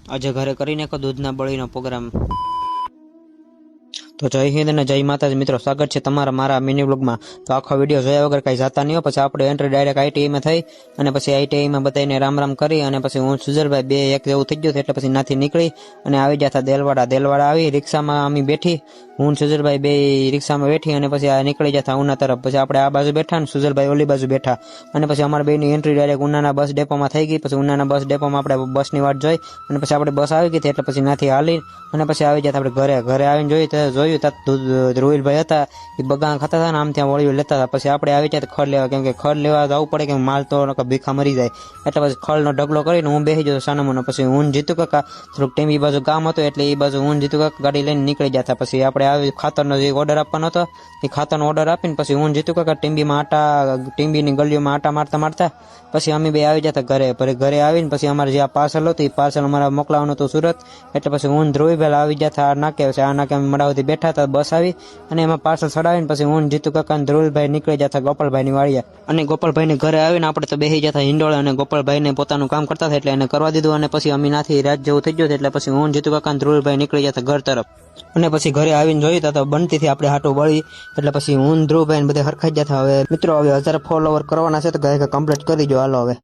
આજે ઘરે કરી નાખો દૂધના બળીનો પ્રોગ્રામ। તો જય હિન્દ અને જય માતાજી મિત્રો, સ્વાગત છે તમારા મારા મિની વ્લોગમાં। તો આખો વિડીયો જોયા વગર કઈ જાતા નહીં, પછી આપણે એન્ટ્રી ડાયરેક્ટ આઈટીઆઈમાં થઈ અને પછી આઈટીઆઈમાં બધાને રામ રામ કરી અને પછી હું સુજલભાઈ બે એક જેવું થઈ ગયું એટલે પછી નાથી નીકળી અને આવી જતા દેલવાડા આવી રિક્ષામાં અમે બેઠી, હું સુજલભાઈ બે રિક્ષામાં બેઠી અને પછી આ નીકળી જતા ઉના તરફ। પછી આપણે આ બાજુ બેઠા ને સુજલભાઈ ઓલી બાજુ બેઠા અને પછી અમારા બેની એન્ટ્રી ડાયરેક્ટ ઉનાના બસ ડેપોમાં થઈ ગઈ। પછી ઉનાના બસ ડેપોમાં આપણે બસની વાટ જોઈ અને પછી આપણે બસ આવી ગઈ એટલે પછી નાથી હાલી અને પછી આવી જતા આપણે ઘરે આવીને જોયું રોહિલભાઈ હતા એ બગા ખાતા હતા ને આમ ત્યાં વળીઓ લેતા હતા। પછી આપણે આવી જાય ખડ લેવા, કેમ કે ખડ લેવા જવું પડે કે માલ તો ભીખા મરી જાય, એટલે પછી ખડનો ઢગલો કરીને હું બેસી જતો સાનામુનો। પછી હું જીતુ કાકા થોડુંક ટીમ એ બાજુ કામ હતું એટલે એ બાજુ હું જીતુ કાકા ગાડી લઈને નીકળી જતા। પછી આપણે આવી ખાતરનો જે ઓર્ડર આપવાનો હતો એ ખાતરનો ઓર્ડર આપીને પછી હું જીતુ કાકા ટીમ્બીની ગલીઓમાં આટા મારતા પછી અમે બે આવી જતા ઘરે આવીને પછી અમારે જે આ પાર્સલ હતું એ પાર્સલ અમારે મોકલાવાનું હતું સુરત, એટલે પછી હું ધ્રુવીભાઈ આવી જતા આ નાકે અમે મોડા સુધી બેઠા હતા, બસ આવી અને એમાં પાર્સલ ચડાવીને પછી હું જીતુ કાકા અને ધ્રુવીભાઈ નીકળી જતા ગોપાલભાઈની વાડીએ અને ગોપાલભાઈને ઘરે આવીને આપણે તો બેસી જતા હિંડોળે અને ગોપાલભાઈને પોતાનું કામ કરતા હતા એટલે એને કરવા દીધું અને પછી અમીનાથી રાત જેવું થઈ ગયું એટલે પછી હું જીતુ કાકા અને ધ્રુવીભાઈ નીકળી જતા ઘર તરફ અને પછી ઘરે આવીને જોયું તો બનતીથી આપણે હાટું બળી એટલે પછી હું ધ્રુવભાઈ બધે હરખાઈ જતા। હવે મિત્રો હવે 1000 ફોલોવર કરવાના છે તો કમ્પ્લીટ કરી દો હાલો હવે।